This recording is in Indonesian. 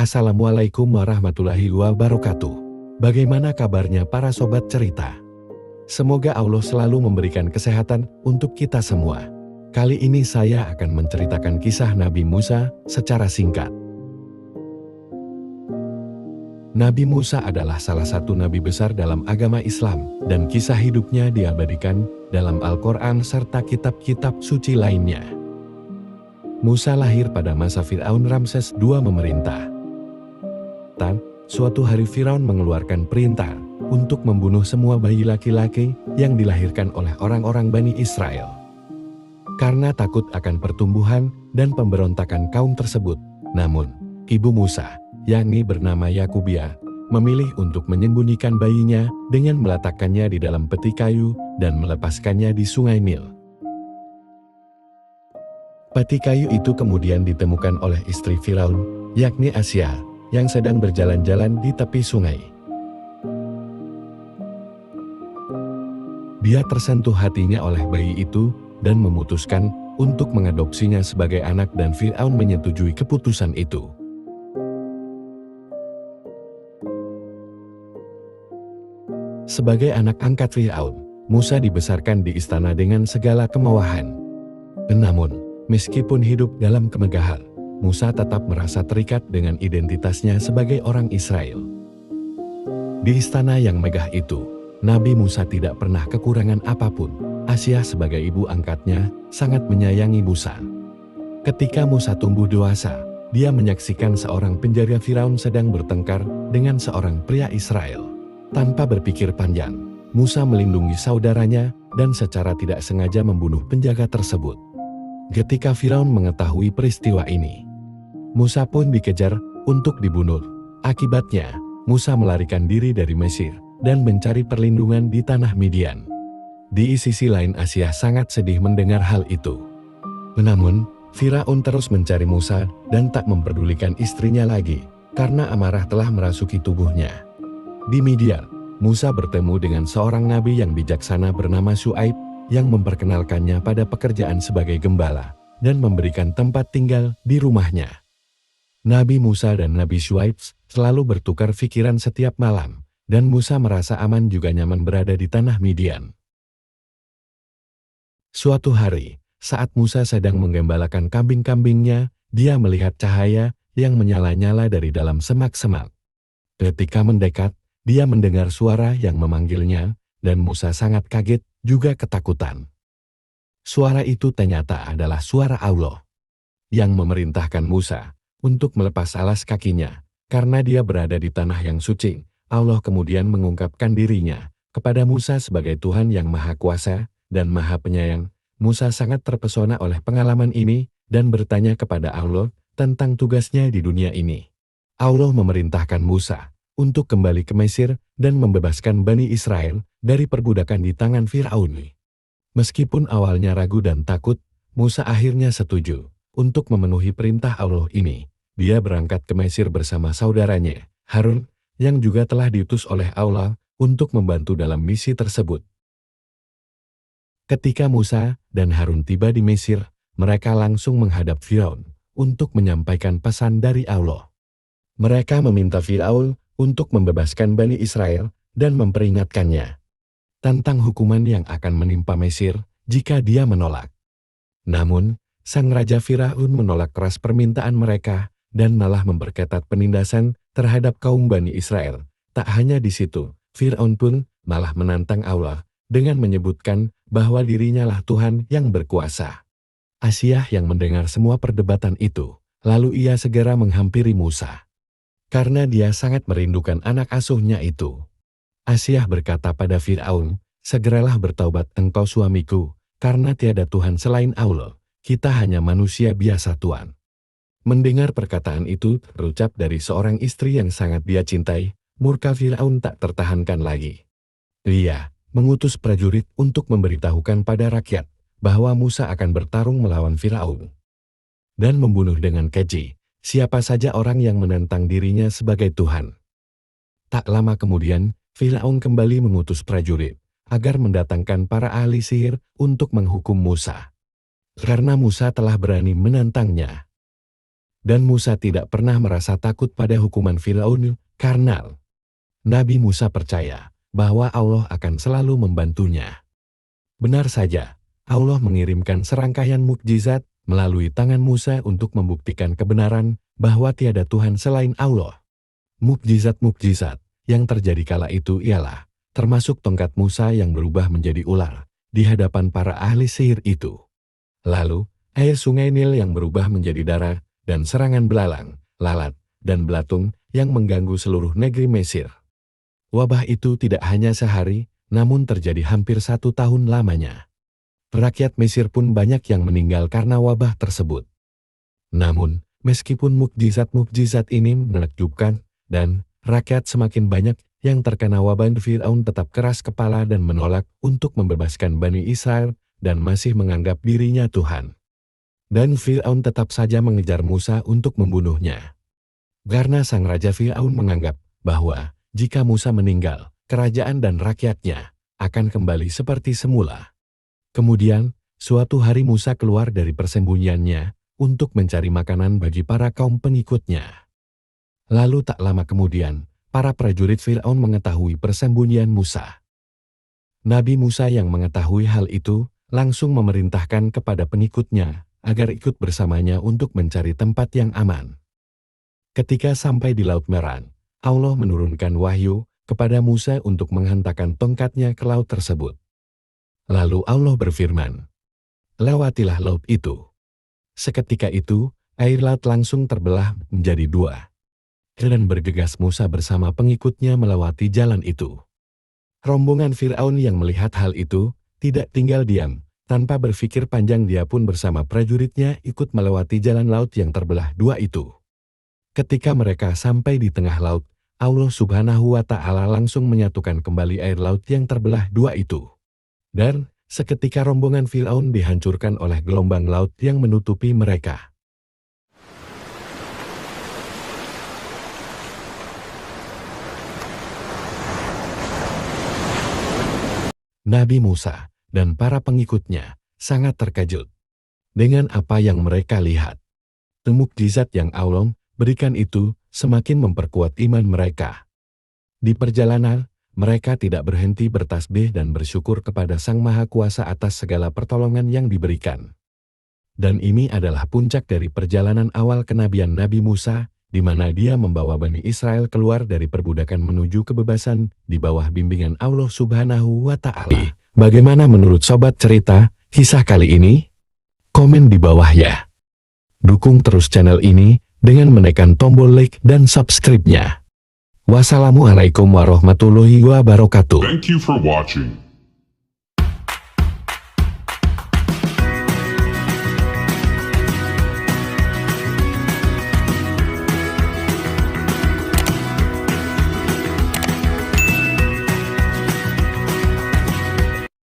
Assalamualaikum warahmatullahi wabarakatuh. Bagaimana kabarnya para sobat cerita? Semoga Allah selalu memberikan kesehatan untuk kita semua. Kali ini saya akan menceritakan kisah Nabi Musa secara singkat. Nabi Musa adalah salah satu nabi besar dalam agama Islam, dan kisah hidupnya diabadikan dalam Al-Quran serta kitab-kitab suci lainnya. Musa lahir pada masa Fir'aun Ramses II memerintah. Suatu hari Firaun mengeluarkan perintah untuk membunuh semua bayi laki-laki yang dilahirkan oleh orang-orang Bani Israel. Karena takut akan pertumbuhan dan pemberontakan kaum tersebut, namun ibu Musa, yakni bernama Yakubia, memilih untuk menyembunyikan bayinya dengan meletakkannya di dalam peti kayu dan melepaskannya di sungai Nil. Peti kayu itu kemudian ditemukan oleh istri Firaun, yakni Asia, yang sedang berjalan-jalan di tepi sungai. Dia tersentuh hatinya oleh bayi itu dan memutuskan untuk mengadopsinya sebagai anak, dan Fir'aun menyetujui keputusan itu. Sebagai anak angkat Fir'aun, Musa dibesarkan di istana dengan segala kemewahan. Namun, meskipun hidup dalam kemegahan, Musa tetap merasa terikat dengan identitasnya sebagai orang Israel. Di istana yang megah itu, Nabi Musa tidak pernah kekurangan apapun. Asia sebagai ibu angkatnya sangat menyayangi Musa. Ketika Musa tumbuh dewasa, dia menyaksikan seorang penjaga Firaun sedang bertengkar dengan seorang pria Israel. Tanpa berpikir panjang, Musa melindungi saudaranya dan secara tidak sengaja membunuh penjaga tersebut. Ketika Firaun mengetahui peristiwa ini, Musa pun dikejar untuk dibunuh. Akibatnya, Musa melarikan diri dari Mesir dan mencari perlindungan di tanah Midian. Di sisi lain, Asia sangat sedih mendengar hal itu. Namun, Firaun terus mencari Musa dan tak memperdulikan istrinya lagi karena amarah telah merasuki tubuhnya. Di Midian, Musa bertemu dengan seorang nabi yang bijaksana bernama Syuaib yang memperkenalkannya pada pekerjaan sebagai gembala dan memberikan tempat tinggal di rumahnya. Nabi Musa dan Nabi Syuaib selalu bertukar pikiran setiap malam, dan Musa merasa aman juga nyaman berada di tanah Midian. Suatu hari, saat Musa sedang menggembalakan kambing-kambingnya, dia melihat cahaya yang menyala-nyala dari dalam semak-semak. Ketika mendekat, dia mendengar suara yang memanggilnya, dan Musa sangat kaget juga ketakutan. Suara itu ternyata adalah suara Allah yang memerintahkan Musa untuk melepas alas kakinya. Karena dia berada di tanah yang suci, Allah kemudian mengungkapkan dirinya kepada Musa sebagai Tuhan yang Maha Kuasa dan Maha Penyayang. Musa sangat terpesona oleh pengalaman ini dan bertanya kepada Allah tentang tugasnya di dunia ini. Allah memerintahkan Musa untuk kembali ke Mesir dan membebaskan Bani Israel dari perbudakan di tangan Fir'aun. Meskipun awalnya ragu dan takut, Musa akhirnya setuju untuk memenuhi perintah Allah ini. Dia berangkat ke Mesir bersama saudaranya, Harun, yang juga telah diutus oleh Allah untuk membantu dalam misi tersebut. Ketika Musa dan Harun tiba di Mesir, mereka langsung menghadap Firaun untuk menyampaikan pesan dari Allah. Mereka meminta Firaun untuk membebaskan Bani Israel dan memperingatkannya tentang hukuman yang akan menimpa Mesir jika dia menolak. Namun, sang Raja Firaun menolak keras permintaan mereka dan malah memperketat penindasan terhadap kaum Bani Israel. Tak hanya di situ, Fir'aun pun malah menantang Allah dengan menyebutkan bahwa dirinya lah Tuhan yang berkuasa. Asia yang mendengar semua perdebatan itu, lalu ia segera menghampiri Musa. Karena dia sangat merindukan anak asuhnya itu. Asia berkata pada Fir'aun, "Segeralah bertaubat engkau suamiku, karena tiada Tuhan selain Allah. Kita hanya manusia biasa Tuhan." Mendengar perkataan itu terucap dari seorang istri yang sangat dia cintai, murka Fir'aun tak tertahankan lagi. Dia mengutus prajurit untuk memberitahukan pada rakyat bahwa Musa akan bertarung melawan Fir'aun dan membunuh dengan keji siapa saja orang yang menentang dirinya sebagai Tuhan. Tak lama kemudian, Fir'aun kembali mengutus prajurit agar mendatangkan para ahli sihir untuk menghukum Musa. Karena Musa telah berani menantangnya. Dan Musa tidak pernah merasa takut pada hukuman Firaun karena Nabi Musa percaya bahwa Allah akan selalu membantunya. Benar saja, Allah mengirimkan serangkaian mukjizat melalui tangan Musa untuk membuktikan kebenaran bahwa tiada Tuhan selain Allah. Mukjizat-mukjizat yang terjadi kala itu ialah termasuk tongkat Musa yang berubah menjadi ular di hadapan para ahli sihir itu. Lalu, air sungai Nil yang berubah menjadi darah dan serangan belalang, lalat, dan belatung yang mengganggu seluruh negeri Mesir. Wabah itu tidak hanya sehari, namun terjadi hampir 1 tahun lamanya. Rakyat Mesir pun banyak yang meninggal karena wabah tersebut. Namun, meskipun mukjizat-mukjizat ini menakjubkan, dan rakyat semakin banyak yang terkena wabah, Firaun tetap keras kepala dan menolak untuk membebaskan Bani Israel dan masih menganggap dirinya Tuhan. Dan Firaun tetap saja mengejar Musa untuk membunuhnya. Karena sang Raja Firaun menganggap bahwa jika Musa meninggal, kerajaan dan rakyatnya akan kembali seperti semula. Kemudian, suatu hari Musa keluar dari persembunyiannya untuk mencari makanan bagi para kaum pengikutnya. Lalu tak lama kemudian, para prajurit Firaun mengetahui persembunyian Musa. Nabi Musa yang mengetahui hal itu, langsung memerintahkan kepada pengikutnya agar ikut bersamanya untuk mencari tempat yang aman. Ketika sampai di Laut Merah, Allah menurunkan wahyu kepada Musa untuk menghantarkan tongkatnya ke laut tersebut. Lalu Allah berfirman, "Lewatilah laut itu." Seketika itu, air laut langsung terbelah menjadi 2. Dan bergegas Musa bersama pengikutnya melewati jalan itu. Rombongan Firaun yang melihat hal itu, tidak tinggal diam. Tanpa berpikir panjang dia pun bersama prajuritnya ikut melewati jalan laut yang terbelah 2 itu. Ketika mereka sampai di tengah laut, Allah Subhanahu wa Ta'ala langsung menyatukan kembali air laut yang terbelah 2 itu. Dan seketika rombongan Firaun dihancurkan oleh gelombang laut yang menutupi mereka. Nabi Musa dan para pengikutnya sangat terkejut dengan apa yang mereka lihat. Mukjizat yang Allah berikan itu semakin memperkuat iman mereka. Di perjalanan, mereka tidak berhenti bertasbih dan bersyukur kepada Sang Maha Kuasa atas segala pertolongan yang diberikan. Dan ini adalah puncak dari perjalanan awal kenabian Nabi Musa, di mana dia membawa Bani Israel keluar dari perbudakan menuju kebebasan di bawah bimbingan Allah Subhanahu wa Ta'ala. Bagaimana menurut sobat cerita kisah kali ini? Komen di bawah ya. Dukung terus channel ini dengan menekan tombol like dan subscribe-nya. Wassalamualaikum warahmatullahi wabarakatuh. Thank you for watching.